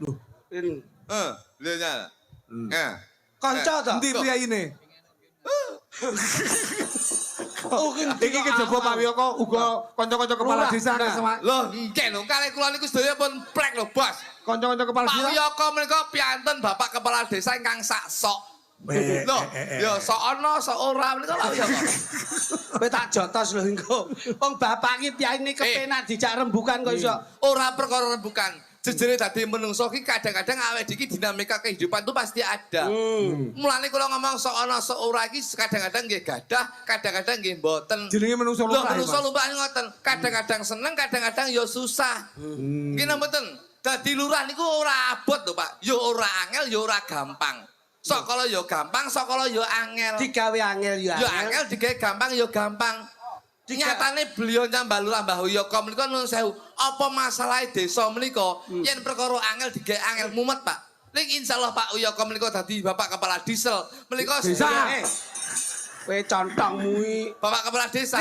Loh. Lho nya. Kanca to. Endi priyaine? Oh, Iki kejaba Pak Wiyoko uga kanca-kanca kepala desa kesema. Lho, engke lho, kalih kula niku sedaya pun plek lho, Bos. Kanca-kanca kepala Pak desa. Wiyoko menika piantun Bapak Kepala Desa ingkang sak sok. Lho, ya sok ana, sok ora menika Pak Wiyoko. Kowe tak jotos lho engko. Wong bapak iki piyaine kepenak dijak rembukan kok iso. Ora perkara rembukan. Jejere dadi menungso ki kadang-kadang awake iki dinamika kehidupan tuh pasti ada. Mulane kula ngomong sok ana sok ora iki kadang-kadang nggih gadah, kadang-kadang nggih mboten. Jenenge menungso lumrah. Menungso lumrah ngoten. Kadang-kadang seneng, kadang-kadang ya susah. Nggih mboten. Dadi lurah niku ora abot lho, Pak. Ya ora angel, ya ora gampang. Sok kala ya gampang, sok kala ya angel. Digawe angel ya angel. Ya angel digawe gampang ya gampang. Nyatane beliau nyambah lurah Mbah Wiyoko menika nuwun sewu. Apa masalah desa menika yen perkara angel digawe angel mumet, Pak. Ning insyaallah Pak Wiyoko menika dadi Bapak Kepala Diesel. Menika desa. Kowe contongmu iki. Bapak Kepala Desa.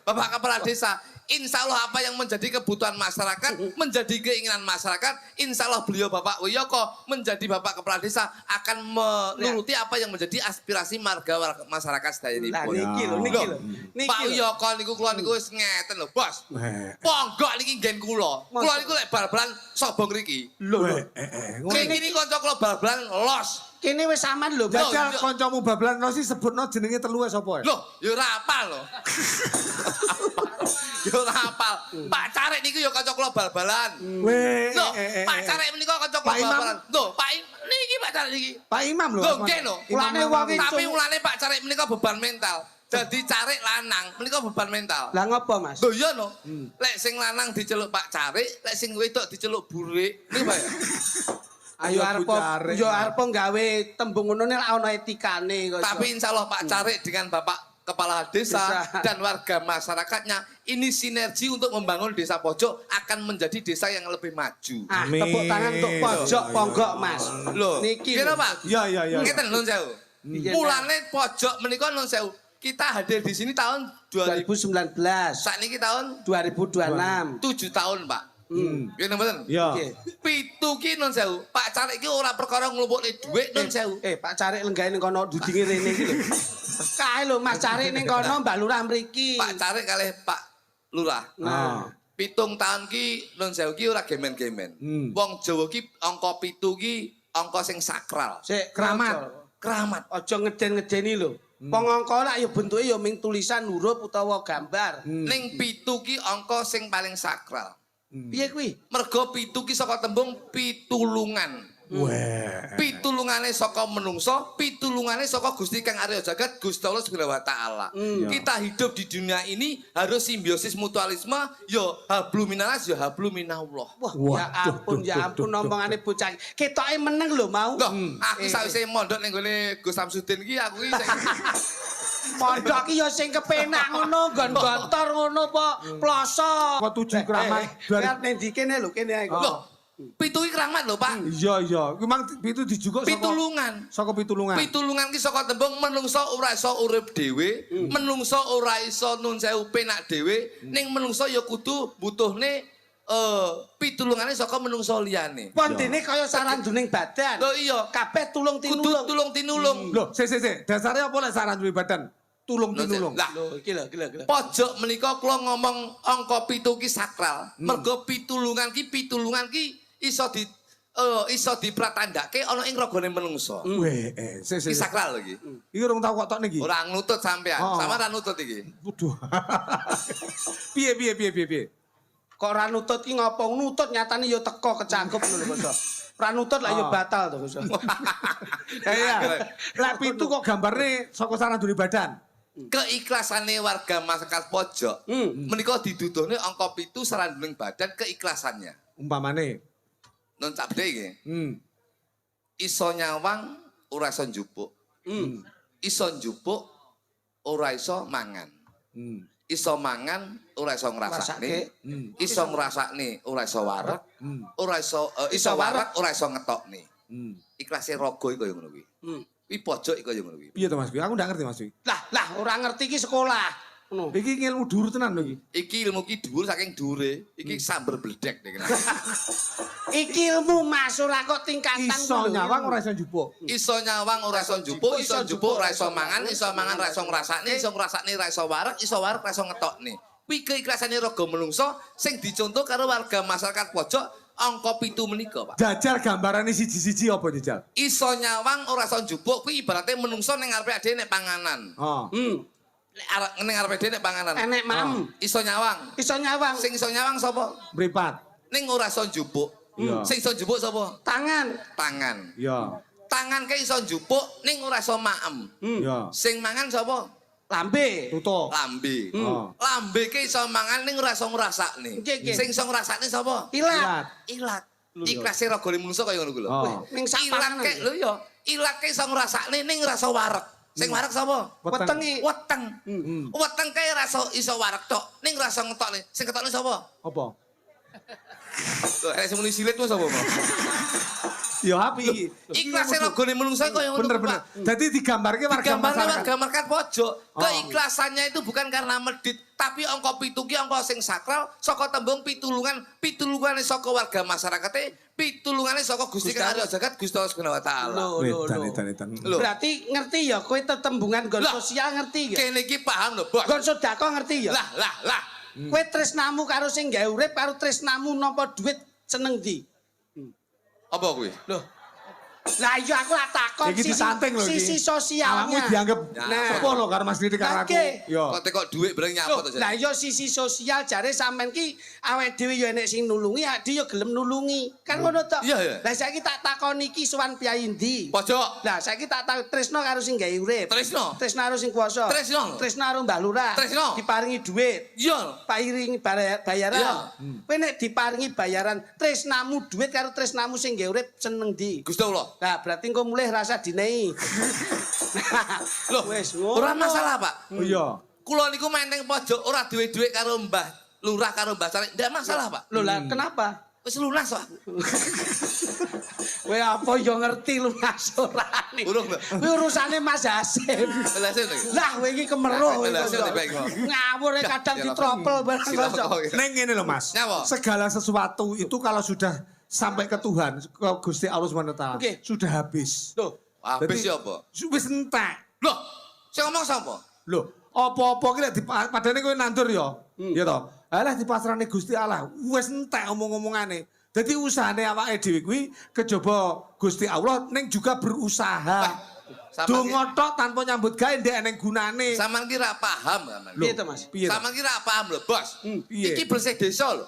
Bapak Kepala Desa. Insya Allah apa yang menjadi kebutuhan masyarakat, menjadi keinginan masyarakat, insya Allah beliau Bapak Wiyoko menjadi Bapak Kepala Desa akan menuruti apa yang menjadi aspirasi marga masyarakat sedaya ini. Lah niki lho, niki lho. Pak Wiyoko niku kula niku wis ngeten lho, Bos. Ponggok niki nggen kula. Kula niku lek bal-balan sobong mriki. Lho. Niki kanca kula bal-balan los. Kene wis aman lho, Jajal kancamu bablan no sih sebutno jenenge telu sapa ya? Loh, ya ora apal lho. Ya ora apal. Pak Carek niku ya kanca kula bal-balan. Loh, Pak Carek menika kanca kula bal-balan. Loh, Pak niki Pak Carek niki. Pak Imam lho. Loh, nggih lho. Ulane wong tapi ulane Pak Carek menika beban mental. Jadi Carek lanang menika beban mental. Lah ngopo, Mas? Lho iya no. Lek sing lanang diceluk Pak Carek, lek sing wedok diceluk Burik. Niku Pak ya. Ayo arep gawe tembung ngono nek ana etikane kok. Tapi insyaallah Pak Carek dengan Bapak Kepala Desa dan warga masyarakatnya ini sinergi untuk membangun desa pojok akan menjadi desa yang lebih maju. Amin. Tepuk tangan untuk pojok ponggok, Mas. Loh, niki. Kira Pak? Iya. Ngeten nun sewu. Mulane pojok menika nun sewu. Kita hadir di sini tahun 2019. Sakniki tahun 2026. 7 tahun, Pak. Ngene mboten? Iya. Pitu ki nun sewu. Pak Carek ki ora perkara nglumpukne dhuwit nun sewu. Pak Carek lenggahe ning kono dudinge rene iki lho. Kae lho Mas Carek ning kono Mbak Lurah mriki. Pak Carek kalih Pak Lurah. Nah, 7 tahun ki nun sewu ki ora gemen-gemen. Wong Jawa ki angka 7 ki angka sing sakral. Sik Keramat. Aja ngeden-ngedeni lho. Wong angka lak ya bentuke ya ming tulisan huruf utawa gambar. Ning 7 ki angka sing paling sakral. Piye kuwi? Mergo 7 ki saka tembung pitulungan. Wah. Pitulungane saka menungso, pitulungane saka Gusti Kang Arya Jagat, Gusti Allah Subhanahu wa taala. Kita hidup di dunia ini harus simbiosis mutualisme, ya hablum minanas ya hablum minallah. Wah, ya ampun omongane bocah. Ketoke meneng lho mau. Loh, aku sawise mondok ning gone Gus Samsudin iki aku iki mondok ki ya sing kepenak ngono, nggon gontor ngono po, ploso. Kok 7 keramat. Ning ndi kene lho, kene aku. Loh, pitu iki keramat lho, Pak. Iya. Kuwi mang pitu dijukuk saka pitulungan. Saka pitulungan. Pitulungan ki saka tembung menungso ora iso urip dhewe, menungso ora iso nun sewu penak dhewe, ning menungso ya kudu butuhne pitulungane saka menungso liyane. Pondene kaya saranduning badan. Lho iya, kabeh tulung kudu tinulung. tulung tinulung. Loh, sik. Dasare apa lek saran duwe badan? Tulung tinulung. Lah, Lho, iki lho. pojok menika kula ngomong angka 7 ki sakral. Mergo pitulungan ki iso dipratandake ana ing ragane menungso. Weh, Iki sakral lho iki. Iki urung tau kok tok niki. Ora nutut sampean, sama ra nutut iki. Waduh. Piye? Kok ora nutut ki ngopo? Nutut nyatane ya teko kecangkep ngono lho, Bos. Ora nutut lah ya batal to, Bos. Iya. Lah pitu kok gambare saka sarandune badan. Keikhlasannya warga masyarakat pojok menika diduduhne angka 7 saranduning badan keikhlasannya. Umpamane Non cabde iki. Iso nyawang ora iso njupuk. Iso njupuk ora iso mangan. Iso mangan ora iso ngrasakne. Iso ngrasakne ora iso warak. Ora iso warak ora iso ngetokne. Ikhlase raga iku kaya ngono kuwi. Kuwi pojok iku kaya ngono kuwi. piye to Mas? Aku ndak ngerti Mas. Lah ora ngerti ki sekolah. Ngono. Iki ilmu dhuwur tenan lho iki. Iki ilmu ki dhuwur saking dhuwure, iki samber bledek nek. Iki ilmu Mas ora kok tingkatan Iso nyawang ora iso njupuk. Iso nyawang ora iso njupuk, iso njupuk ora iso mangan ora iso ngrasakne, iso ngrasakne ora iso wareg ora iso ngetokne. Kuwi keiklasane raga menungso sing dicontoh karo warga masyarakat pojok angka 7 menika, Pak. Jajal gambarane siji-siji apa jajal? Iso nyawang ora iso njupuk kuwi ibaratnya menungso ning ngarepe ade nek panganan. Oh. Ning ngarepe ade nek panganan. Enek mam. Iso nyawang. Iso nyawang. Sing iso nyawang sapa? Mripat. Ning ora iso njupuk. Iya. Sing iso njupuk sapa? Tangan. Tangan. Iya. Tangan ke iso njupuk ning ora iso maem. Iya. Sing mangan sapa? Lambe. Tutuk. Lambe. Oh. Lambe ke iso mangan ning ora iso ngrasakne. Nggih, nggih. Sing iso ngrasakne sapa? Ilat. Ilat. Ikhlase ragane menungso kaya ngono kuwi lho. Oh. Ning sak Ilat panganan. ke lho ya, ilat ke iso ngrasakne ning ora iso wareg. Sing wareg sapa? Wetenge. Weteng. Weteng kae ora iso wareg tok, ning ora iso ngetokne. Sing ketokne sapa? Apa? Lho, arek semuni silit ku sapa, Mas? Ya api. Ikhlase ragane menungso kaya ngono. Bener-bener. Dadi digambarke warga Gambarnya masyarakat. warga masyarakat pojok. Oh. Keikhlasannya itu bukan karena medit, tapi angka 7 ki angka sing sakral saka tembung pitulungan, pitulungane saka warga masyarakate, pitulungane saka Gusti Kang Arya Jagat Gusti Allah Subhanahu wa taala. Lho. Edan. Lho. Berarti ngerti ya kowe tetembungan gon Lah. sosial ngerti ya? Kene iki paham lho, Bos. Gon sedekah ngerti ya? Lah. Kowe tresnamu karo sing gawe urip karo tresnamu nampa dhuwit seneng ndi? Apa kuwi? Loh. Lah iya aku lak takon Iki disanting lho iki. sisi sosialnya. Awakmu dianggap Nah. apa lho karo Mas Didi karo aku. Oke. Yo. Kok tekok dhuwit bareng nyapa to, Loh, lah iya sisi sosial jare sampean ki awake dhewe ya enek sing nulungi, awake dhewe ya gelem nulungi. Kan ngono to? Iya, iya. Lah saiki tak takoni iki sowan piyai ndi? Pojok. Lah saiki tak tresno karo sing gawe urip. Tresno. Tresno karo sing kuwasa. Tresno. Tresno karo Mbah Lurah. Tresno. Diparingi dhuwit. Iya. Pairingi bayaran. Iya. Kowe nek diparingi bayaran, tresnamu dhuwit karo tresnamu sing gawe urip seneng ndi? Gusti Allah. Lah berarti engko mulih rasa dinehi. Loh, wis ngono. ora masalah, Pak. Oh iya. Kula niku menteng pojok ora duwe-duwe karo Mbah Lurah karo Mbah Carik. Ndak masalah, Pak. Lho lah kenapa? Wis lunas, Pak. Kowe apa yo ngerti lunas ora nih. Urung lho. Kuwi urusane Mas Hasim. Belasin lho. Lah kowe iki kemeruh. Belasin lho, Pak. Ngawur kadang ditropel bareng kanca. Neng ngene lho Mas. Nyapa? Segala sesuatu itu kalau sudah sampai ke Tuhan, ke Gusti Allah Subhanahu wa taala, Oke. sudah habis. Loh, Habis Jadi, ya apa? Wis entek. Loh, sing ngomong sapa? Lho, apa-apa ki lek padane kowe nandur ya. Ya toh. Alah dipasrahne Gusti Allah, wis entek omong-omongane. Dadi usahane awake dhewe kuwi kejaba Gusti Allah ning juga berusaha. Donga tok tanpa nyambut gawe ndek eneng gunane. Sampeyan ki ra paham, sampeyan. piye to Mas? Piye? Sampeyan ki ra paham lho, Bos. piye? Iki bersih desa lho.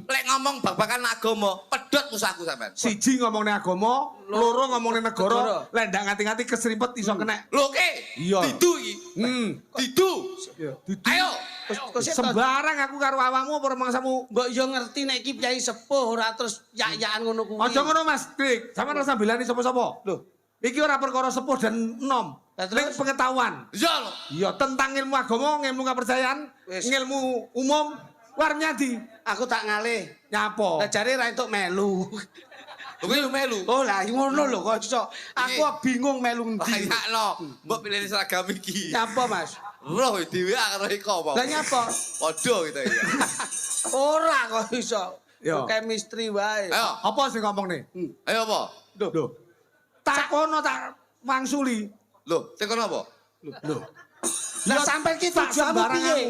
Lek ngomong babakan agama, pedhot usahku sampeyan. Siji ngomongne agama, loro ngomongne negara, lek ndak nganti-nganti keserimpet iso kena. Lho ke? Iya. Didu iki. Didu. Ayo. Sembarang aku karo awakmu apa mangsamu. Mbok yo ngerti nek iki piyai sepuh ora terus yak-yakan ngono kuwi. Aja ngono Mas, Dik. Sampeyan rasa belani sapa-sapa. Loh, Iki ora perkara sepuh dan enom. Lah, terus? Ning pengetahuan. Iya lho. Iya, tentang ilmu agama, ilmu kepercayaan, Wis. ilmu umum, warnya di aku tak ngalih. nyapo. Lah jare ra entuk melu. Lho kuwi melu. Oh lah ngono lho kok iso. Aku bingung melu ndi. Kayakno, mbok pilih seragam iki. Nyapa Mas? Roh dhewe karo iko apa? Lah nyapa? Padha gitu ya. Ora kok iso. Yo. Chemistry wae. Ayo, Apa sing ngomong nih? ayo apa? Lho. Takono tak wangsuli. Lho, tekan apa? Lho. Lah Ya, sampean ki tak tujuanmu sembarang piye? aku.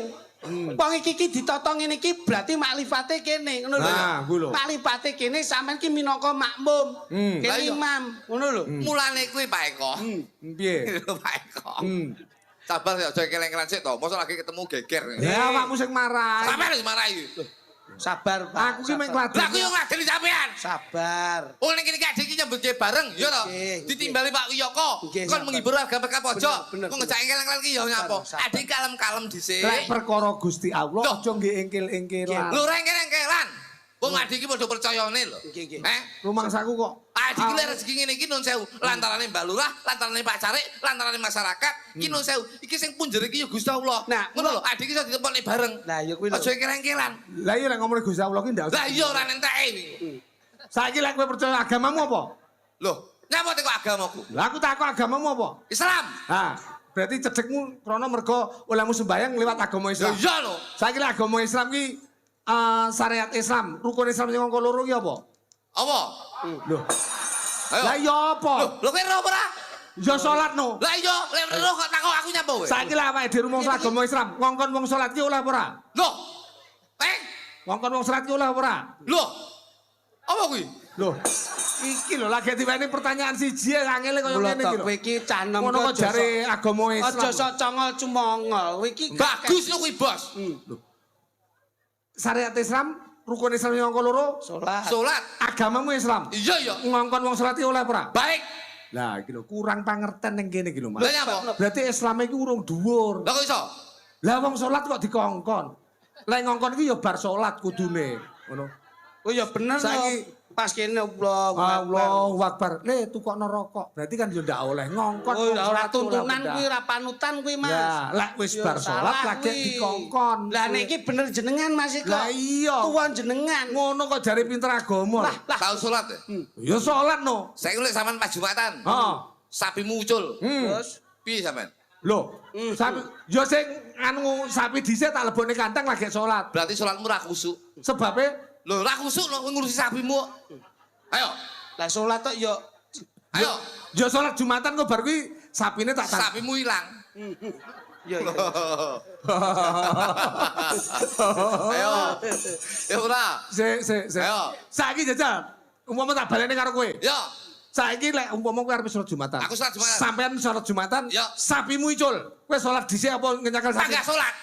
Wong iki ditata ngene iki berarti maklifate kene, ngono lho. Nah, kuwi lho. Maklifate kene sampean ki minangka makmum. Lah Kene iya. imam, ngono lho. Mulane kuwi Pak Eko. Piye? Pak Eko. Hmm. Sabar ya, aja keleng-keleng sik to. Mosok lagi ketemu geger. Ya awakmu sing marah. Sampeyan wis marahi. Sabar, Pak. Aku ki mek Lah ngladeni. aku yo ngadeni sampean. Sabar. Oh ning kene iki adik iki nyambut gawe bareng, ya to? Nggih, Ditimbali Pak Wiyoko. Nggih, Kon sabar. menghibur warga mereka pojok. Bener, Kok bener. ngejak engkel-engkel iki ya nyapa? Sabar. Adik kalem-kalem dhisik. Lek perkara Gusti Allah Loh. aja nggih engkel-engkelan. Lho ra engkel-engkelan. Wong adik iki padha percayane lho. Nggih, nggih. Rumangsaku kok. Adik iki lek rezeki ngene iki nun sewu. Lantarane Mbak Lurah, lantarane Pak Carik, lantarane masyarakat, iki nun sewu. Iki sing punjer iki ya Gusti Allah. Nah, ngono lho, adik iki iso ditempokne bareng. Lah ya kuwi lho. Aja engkel-engkelan. Lah iya lek ngomongin Gusti Allah ki ndak. Lah iya ora nenteki iki. Saiki lek kowe percaya agamamu apa? Lho, nyapa teko agamaku? Lah aku takok agamamu apa? Islam. Ha, Berarti cedekmu krana mergo olehmu sembayang lewat agama Ya Islam. iya lho. Saiki lek agama Islam ki syariat Islam, rukun Islam sing angka loro ki apa? Apa? Lho. Ayo. Lah iya apa? Lho kowe ora ora? Ya salat no. Lah iya, lek ora kok takok aku nyapa kowe? Saiki lek awake dhewe rumangsa agama Islam, ngongkon wong salat ki oleh apa ora? Loh. Ngongkon wong salat ki oleh apa ora? Loh. Apa kuwi? Loh. Iki lho lagi diweni pertanyaan siji angele kaya ngene iki lho. Kowe iki canem Ngono kok jare agama Islam. Aja sok congol cumongol. Kowe iki Bagus lho kuwi, Bos. Syariat Islam, rukun Islam yang angka loro, salat. Salat. agamamu Islam. Iya iya. Ngongkon wong salat ki oleh apa ora? Baik. Lah iki lho kurang pangerten ning kene iki lho, Mas. Lah nyapa? Berarti Islam iki urung dhuwur. Lah kok iso? Lah wong salat kok dikongkon. Lek ngongkon iki ya bar salat kudune, ngono. Oh ya bener Saiki- pas kene Allahu Allahu Akbar. Le tukokno rokok. Berarti kan yo ndak oleh ngongkon. Oh wong ora salat tuntunan ora kuwi ora panutan kuwi Mas. Ya, lek wis Yo, bar salat salah lagi kuwi. dikongkon. Lah nek iki bener jenengan Mas iki. Lah iya. Tuan jenengan. Ngono kok jare pinter agama. Lah, lah. Tahu salat ya? Ya salat no. Saiki lek sampean pas Jumatan. Heeh. Sapimu muncul. Terus Piye sampean? Lho, sapi yo sing anu sapi dhisik tak lebokne kantang lagi salat. Berarti salatmu ora khusuk. Sebabe Lho, ora khusuk lho ngurusi sapimu. Ayo. lah salat tok yo Ayo. yo salat Jumatan kok bar kuwi sapine tak tak. Sapimu ilang. yo. Ayo. Ya ora. Se. Ayo. Saiki jajal. Umpama tak balene karo kowe. Yo. Saiki lek umpama kowe arep salat Jumatan. Aku salat Jumatan. Sampean salat Jumatan, Ya. sapimu icul. Kowe salat dhisik apa ngenyakel sapi? Enggak salat.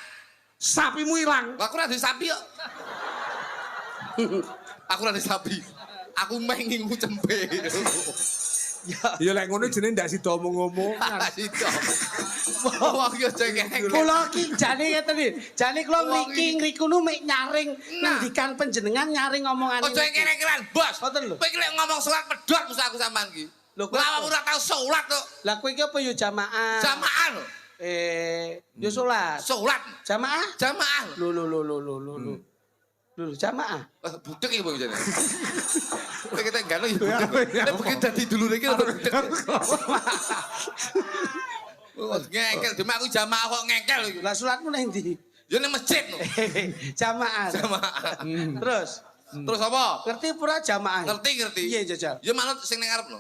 Sapimu ilang. Aku ora duwe sapi kok. Aku ora duwe sapi. Aku meh ngingu cempe. Ya lek ngono jenenge ndak sida omong-omongan. Sito. Wong yo cengeng. Kula ki jane ngeten iki. Jane kula Wong mriki ngriku nu mek nyaring Nah. ngendikan panjenengan nyaring omongane. Ojo kere-keran, Bos. Ngoten lho. Kowe iki lek ngomong salat pedhot mesti aku sampean iki. Lho, kowe Lah ora tau salat kok. Lah kowe iki apa yo jamaah? Jamaah lho. Yo salat. Salat. Jamaah? Jamaah lho. Lho. Lho jamaah. Budek iki bang jane. Kowe kita enggak lho ya budek. Nek begitu dadi dulur iki ora budek. Ngengkel, demek aku jamaah kok ngengkel iki. Lah salatmu nang ndi? Ya ning masjid lho. Jamaah. Jamaah. Terus Terus apa? ngerti pura jamaah? Ngerti. Iya jajal. Ya manut sing ning ngarep lho.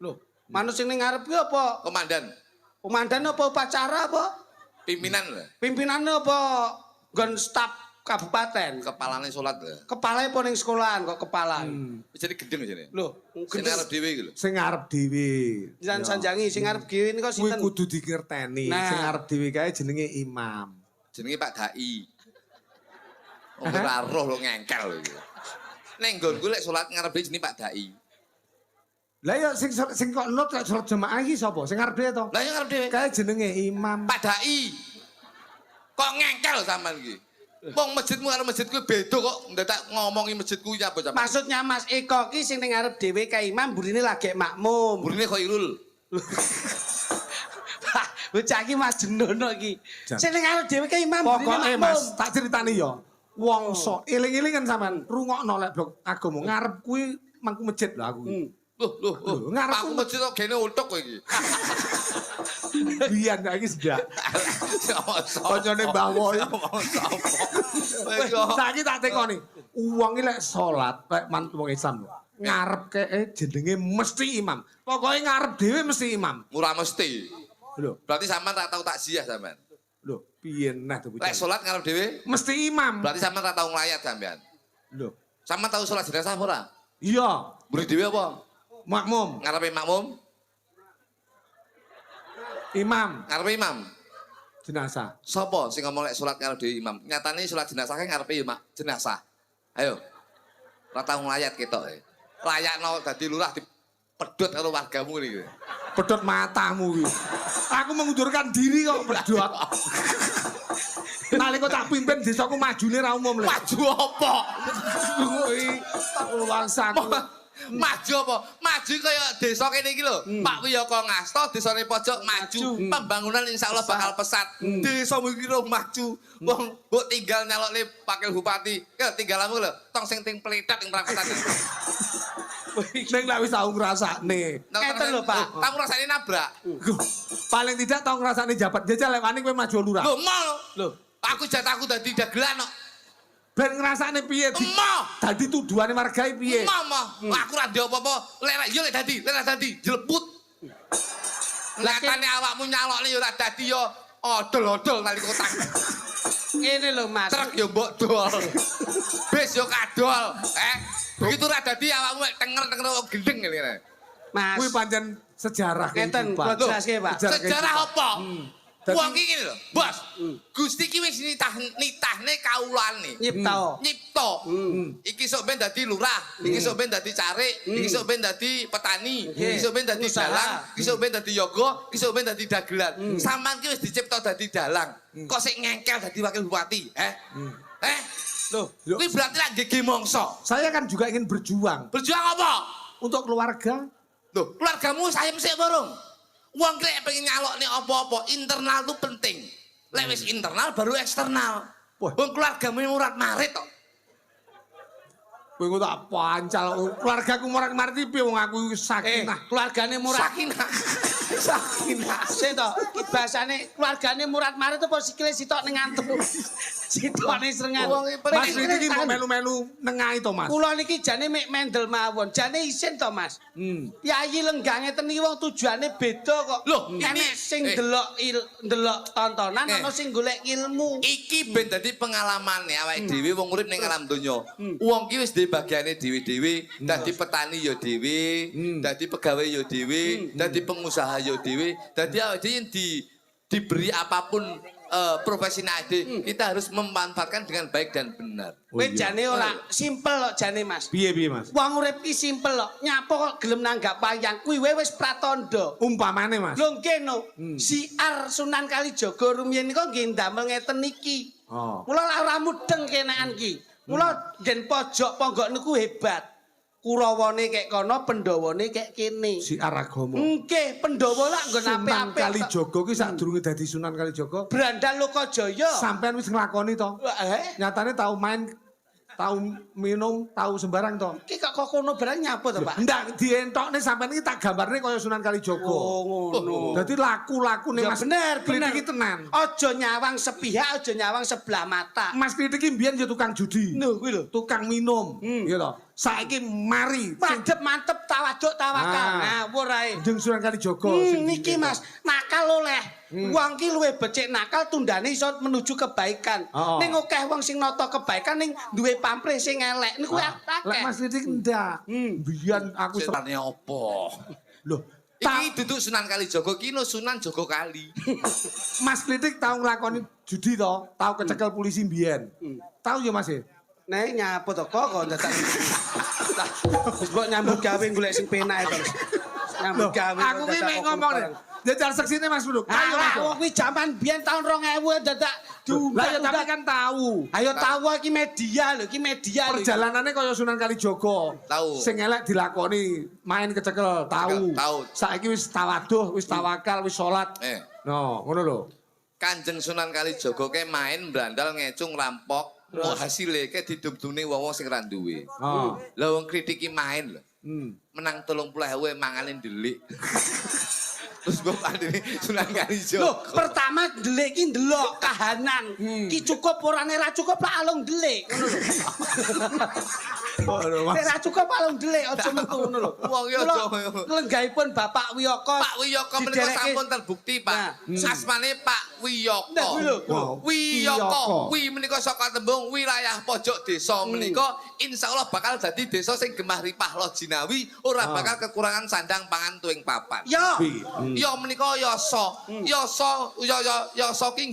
Lho, manut sing ning ngarep ki apa? Komandan, Komandan apa upacara apa? pimpinan lho. Pimpinannya apa? Gon staf kabupaten. Kepalane salat lho. Kepalanya apa ning sekolahan kok kepalan? Wis jadi gendeng jane. Lho, Sing ngarep dhewe iki lho. Sing ngarep dhewe. Jangan sanjangi sing arep dhewe niku Kuwi sinten? kudu dingerteni. Nah. Sing ngarep dhewe kae jenenge imam. Jenenge Pak Dai. Ora roh lho ngengkel lho iki. Ning nggonku lek salat ngarep dhewe jenenge Pak Dai. Lah ya sing kok nut lek salat jamaah iki sapa? Sing ngarep dhewe to? Lah ya ngarep dhewe. Kae jenenge imam. Pak Dai. Kok ngengkel sampean iki? Wong masjidmu karo masjidku beda kok ndak ngomongi masjidku ya apa sampean. Maksudnya Mas Eko ki sing ning ngarep dhewe ka imam burine lagi makmum. Burine Khairul. Bocah iki majnuno iki. Jan. Sing ning ngarep dhewe ka imam burine Pokoke makmum. Mas, tak critani ya. Wong sok eling-elingan sampean rungokno lek blok agama ngarep kuwi mangku masjid lho aku. Loh, ngarep aku masjid kok gene utuk kowe iki. Biyen iki sedak. Kancane Mbah Woy. Kowe Saiki tak tekoni. Wong iki lek salat lek mantu wong Islam lho. Ngarep kee jenenge mesti imam. Pokoke ngarep dhewe mesti imam. ora mesti. Lho, Berarti sampean tak tau takziah sampean. lho, piye nah to Lek salat ngarep dhewe, mesti imam. berarti sampean tak tau nglayat sampean. Lho, Sampean tau salat jenazah apa ora? iya, Mburi dhewe apa? makmum, Ngarepe makmum, imam, ngarepe imam. jenazah. Sopo sing ngomong lek salat ngarep dhewe imam? Nyatane salat jenazah kan ngarepe jenazah. Ayo. Ora tau nglayat ketok e. Layakno dadi lurah dipedhot karo wargamu iki. Pedot matamu kuwi. Aku mengundurkan diri kok pedot. Nalika tak pimpin desaku majune ra umum lho. Maju apa? Kuwi wangsaku. Maju apa? Maju kaya desa kene iki lho. Pak Wiyaka ngasta desane pojok maju. Pembangunan insyaallah bakal pesat. Desamu iki lho maju. Wong mbok tinggal nyalokne wakil bupati. Ya tinggalmu lho. Tong sing ting pletak ing perangkatan. Ning lek wis tau ngrasakne. Ngeten lho, Pak. Kamu rasane nabrak. Paling tidak tau ngrasakne jabat. Jajal lek wani kowe maju lurah. Lho, mal. Lho. Aku jatahku dadi dagelan kok. Ben ngrasakne piye? Emoh. Dadi tuduhane margai piye? Mama, aku ra ndek apa-apa. Lek yo lek dadi jleput. Lakane awakmu nyalokne yo ora dadi yo odol-odol nalika kotak. Ngene lho, Mas. Truk yo mbok dol. Bis yo kadol, Begitu ra dadi awakmu tenger-tenger gendeng ngene. Mas. Kuwi pancen sejarah Ngeten, kehidupan. kula jelaske, Pak. Sejarah apa? Dadi- Wong iki ngene lho, Bos. Gusti iki wis nitahne kawulane. Nyipta. Iki sok ben dadi lurah, iki sok ben dadi carik, iki sok ben dadi petani, iki sok ben dadi Usaha. dalang, iki sok ben dadi yoga, iki sok ben dadi dagelan. Sampeyan ki wis dicipta dadi dalang. Kok sik ngengkel dadi wakil bupati, Loh, Kuwi berarti lak gege mongso. Saya kan juga ingin berjuang Berjuang apa? untuk keluarga. Loh, keluargamu saya mesti borong. Wong krek pengen nyalokne apa-apa, internal tuh penting. Lek wis internal baru eksternal. Wah. Wong keluargamu murat marit kok. Kowe kok tak pancal. Keluargaku morak-marit piye wong aku wis sakinah. keluargane murah. Sakinah. Sakinah. Sik to, iki bahasane keluargane murat-marit apa sikile sitok ning ngantuk. Sitokne srengan. Wong Mas iki iki mau melu-melu nengahi to, Mas. Kula niki jane mek mendel mawon. Jane isin to, Mas. Yayi lenggange ten iki wong tujuane beda kok. Loh, enek ini- sing ndelok tontonan, ana sing golek ilmu. Iki ben dadi pengalamane awake dhewe wong urip ning alam donya. Wong ki wis duwe bagiane dhewe-dhewe, dadi petani ya dhewe, dadi pegawai ya dhewe, dadi pengusaha ya dhewe. Dadi awake dhewe diberi apapun profesi ade, kita harus memanfaatkan dengan baik dan benar. Kowe jane ora simpel kok jane, Mas. Piye Mas? Wong urip ki simpel kok. Nyapa kok gelem nanggap wayang kuwi wis pratandha. Umpamane, Mas. Lho kene siar Sunan Kalijaga rumiyin kok nggih ndamel ngeten iki. Oh. Mula ora mudeng kenekan ki. Mula nggen pojok ponggok niku hebat. Kurawane kek kono, Pandhawane kek kene. Si Aragama. Nggih, Pandhawa lak nggon Sunan apik-apik. Kalijaga ki sadurunge dadi Sunan Kalijaga, Brandal Lokajaya. sampean wis nglakoni to. Nyatane tau main, tau minum, tau sembarang to. Iki kok kono barang nyapa to, Pak? Ndak dientokne sampean iki tak gambarne kaya Sunan Kalijaga. Oh, ngono. Dadi laku-lakune Ya Mas bener, Klitik bener. iki tenan. Aja nyawang sepihak, aja nyawang sebelah mata. Mas Klitik iki mbiyen ya tukang judi. Lho, kuwi lho. Tukang minum, iya to. Saiki mari Madhep mantep tawaduk tawakal. Ah. Ngawur ae. Jeung Sunan Kalijaga. sing Niki Mas, nakal oleh. Wong ki luwih becik nakal tundane iso menuju kebaikan. Oh. Ning akeh wong sing nata kebaikan ning duwe pamrih sing elek. Niku Lek akeh. Mas Klitik ndak. Biyen aku Serane apa? Loh, Iki duduk Sunan Kalijaga ki Sunan Jaga Kali. Mas Klitik tau nglakoni judi to, tau kecekel polisi mbiyen. Tau ya Mas? Nek nyapa to kok dadak. Wis mbok nyambut gawe golek sing penak to. Nyambut gawe. Aku ki mek ngomong nih. Jajal seksine Mas Bro. Ayo Mas. Ayo kuwi jaman biyen tahun 2000 dadak Lah ya tapi kan tahu. Ayo tahu iki media lho, iki media lho. Perjalanannya kaya Sunan Kalijaga. Tahu. Sing elek dilakoni, main kecekel, tahu. Tahu. Saiki wis tawaduh, wis tawakal, wis salat. No, ngono lho. Kanjeng Sunan Kalijaga ke main brandal ngecung rampok. Mau hasilnya ke didum-dumne wong-wong sing ra duwe. Oh. Lah wong kritiki main lho. Menang 30.000 manganin delik. Terus gue pandemi Sunan Kalijaga. Loh, pertama delik ki ndelok kahanan. Ki cukup orane ra cukup lah alung delik ngono lho. Nek ra cukup alung delik aja metu ngono lho. Wong ya aja. Lenggahipun Bapak Wiyoko. Pak Wiyoko menika didereke- sampun terbukti, Pak. Asmane Pak Wiyoko. Nah, kuwi lho. Wow. Wiyoko. Wi menika saka tembung wilayah pojok desa menika insyaallah bakal dadi desa sing gemah ripah lo jinawi, ora bakal kekurangan sandang pangan tuwing papan. Yo. Ya menika yasa. Yasa ki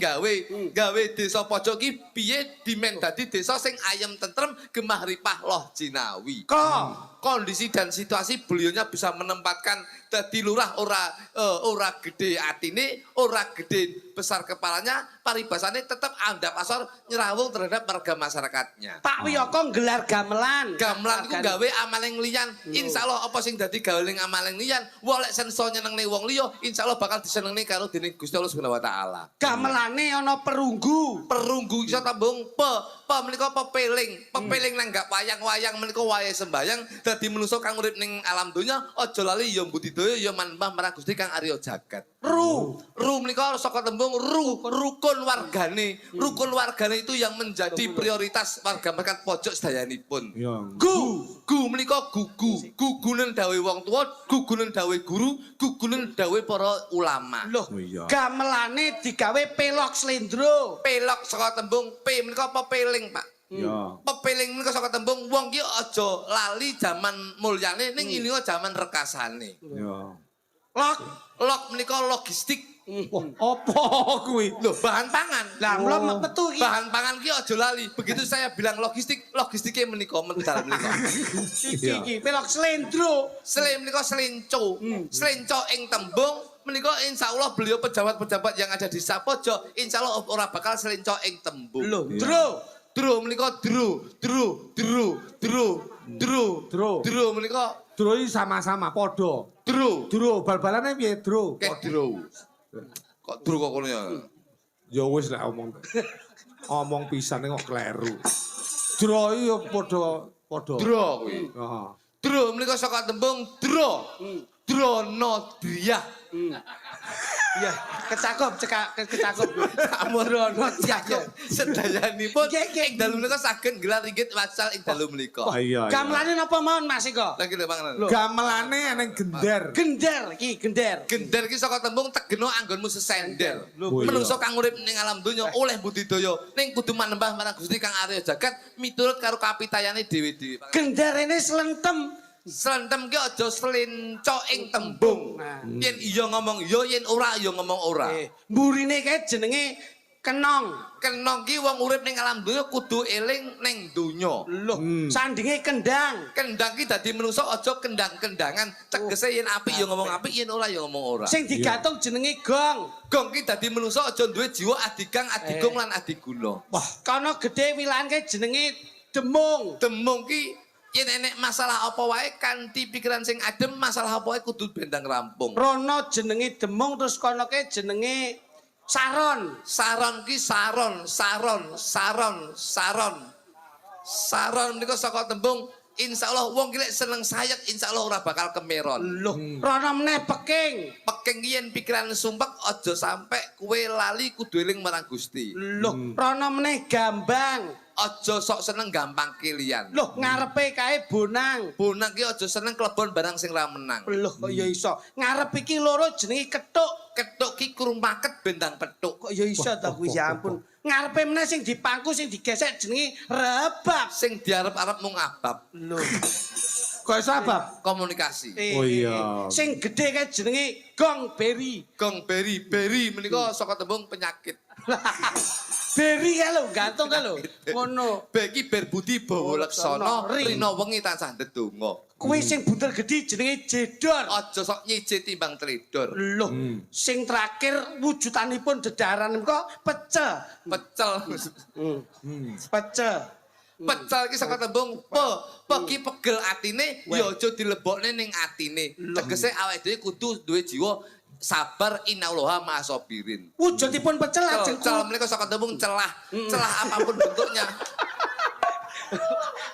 gawe desa pojok ki piye dimen dadi desa sing ayem tentrem gemah ripah loh jinawi. Kondisi dan situasi beliaunya bisa menempatkan dadi lurah ora gede atine, ora gede besar kepalanya, paribasane tetap andap asor nyerawung terhadap warga masyarakatnya. Pak Wiyoko nggelar gamelan. Gamelan iku gawe amaling liyan. Insyaallah apa sing dadi gaweling amaling liyan, wolek senso nyenengne wong liya, insyaallah bakal disenengne karo dening Gusti Allah Subhanahu wa taala. Gamelane ana perunggu. Perunggu iso tembung menika pepeling. Pepeling nang gak wayang-wayang menika wayahe sembayang dadi manusa kang urip ning alam donya aja lali ya budidaya ya manembah marang Gusti kang Arya Jagat. Ru Menika saka tembung rukun wargane. Rukun wargane itu yang menjadi prioritas warga masyarakat pojok sedayanipun. Iya. Gu menika gugu. Gugunen dawuh wong tuwa, gugunen dawuh guru, gugunen dawuh para ulama. Loh, Oh iya. gamelane digawe pelok slendro. Pelok saka tembung P menika pepeling, Pak. Iya. Pepeling menika saka tembung wong ki aja lali jaman mulyane ning ini jaman rekasane. Iya. Lok menika logistik. Apa kuwi? Loh, bahan pangan. Lah, mula metu iki. Bahan pangan ki aja lali. Begitu saya bilang logistik, logistiknya menika dalam menika. Iki pelok slendro. Selain menika selenco. Selenco ing tembung menika insyaallah beliau pejabat-pejabat yang ada di Sapojok insyaallah ora bakal selenco ing tembung. Loh, Iya. dro. Menika dru menika Dro iki sama-sama padha. dru. Dro bal-balane piye, Dro? Kek dru. Kok dru kok ngono ya? Ya wis lah omong. Omong pisan kok kleru. Dro iki ya padha. Dro kuwi. Heeh. Dro menika saka tembung dro. Dronodriyah. Ya, kecakup, kecakup. Amorono cakep sedayanipun ing Nggih, dalu menika saged gelar inggit wasal ing dalu menika. Iya. Gamelane napa mawon Mas Iko? Lagi lho panganan. Gamelane eneng gender. Gender iki, gender. Gender ki saka tembung tegeno anggonmu sesender. Oh, iya. Menungso kang urip ning alam donya oleh budidaya ning kudu manembah marang Gusti kang Arya Jagat miturut karo kapitayane dhewe-dhewe. Genderene slentem. Slentem ki aja selenco ing tembung. Yen iya ngomong iya, yen ora ya ngomong ora. Mburine kae jenenge kenong. Kenong ki wong urip ning alam donya kudu eling ning donya. Loh, sandinge kendang. Kendang ki dadi menungso aja kendang-kendangan. Tegese yen apik ya ngomong apik, yen ora ya ngomong ora. Sing digantung jenenge gong. Gong ki dadi menungso aja duwe jiwa adigang, adigong lan adiguna. Wah, kono gedhe wilahan kae jenenge demung. Demung ki yen enek masalah apa wae kanthi pikiran sing adem, masalah apa wae kudu bendang rampung. Rono jenenge demung terus kono kae jenenge saron. Saron ki saron menika saka tembung insyaallah wong ki lek seneng sayek insyaallah ora bakal kemeron. Loh, rono meneh peking. Peking yen pikiran sumpek aja sampe kowe lali kudu eling marang Gusti. Loh, rono meneh gambang. Aja sok seneng gampang kilian. Loh, ngarepe kae bonang. Bonang ki aja seneng klebon barang sing ra menang. Loh, kok ya iso. Ngarep iki loro jenenge kethuk. Ketuk ki krumaket bendang petuk. Kok ya iso ta kuwi ya ampun. Ngarepe meneh sing dipangku sing digesek jenenge rebab. Sing diarep-arep mung abab. Loh, Kok sabab? Komunikasi. Oh iya. Sing gedhe kae jenenge gong beri. Gong beri menika saka tembung penyakit. Beri kae lho, gantung kae lho. Ngono. Beki berbudi bawa leksana, Ring. rina wengi tansah ndedonga. Kuwi sing bunder gedhi jenenge jedor. Aja sok nyije timbang tledor. Loh, sing terakhir wujudanipun dedaran menika pecel. Pecel. Pecel. Pecel ki saka tembung ki pegel atine ya aja dilebokne ning atine. Tegese awake dhewe kudu duwe jiwa sabar innallaha ma'asabirin. Wujudipun pecel lajeng Celah menika saka tembung celah. Celah apapun bentuknya.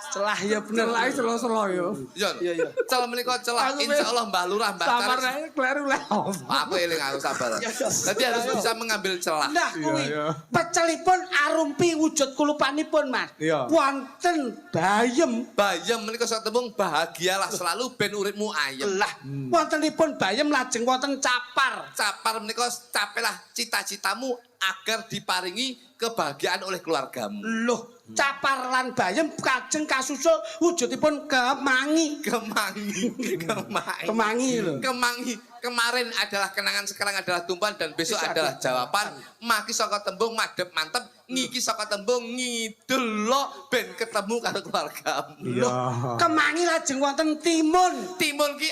celah ya bener. Celah selo-selo yo. Iya. Celah menika celah insyaallah Mbah Lurah Mbah Sabar Karis. ae kleru lah. Aku eling aku sabar. Jadi harus bisa mengambil celah. Nah, kuwi iya. pecelipun arumpi wujud kulupanipun, Mas. Iya. Wonten bayem. Bayem menika saka tembung bahagialah selalu ben uripmu ayem. Lah, wontenipun bayem lajeng wonten capar. Capar menika capelah cita-citamu agar diparingi kebahagiaan oleh keluargamu. Loh, capar lan bayem kajeng kasusul wujudipun kemangi. Kemangi lho. Kemangi. Kemarin adalah kenangan, sekarang adalah tumpuan dan besok adalah jawaban. Maki saka tembung madhep mantep, ngiki saka tembung ngidul lo ben ketemu karo keluargamu. Iya. Kemangi lajeng wonten timun. Timun ki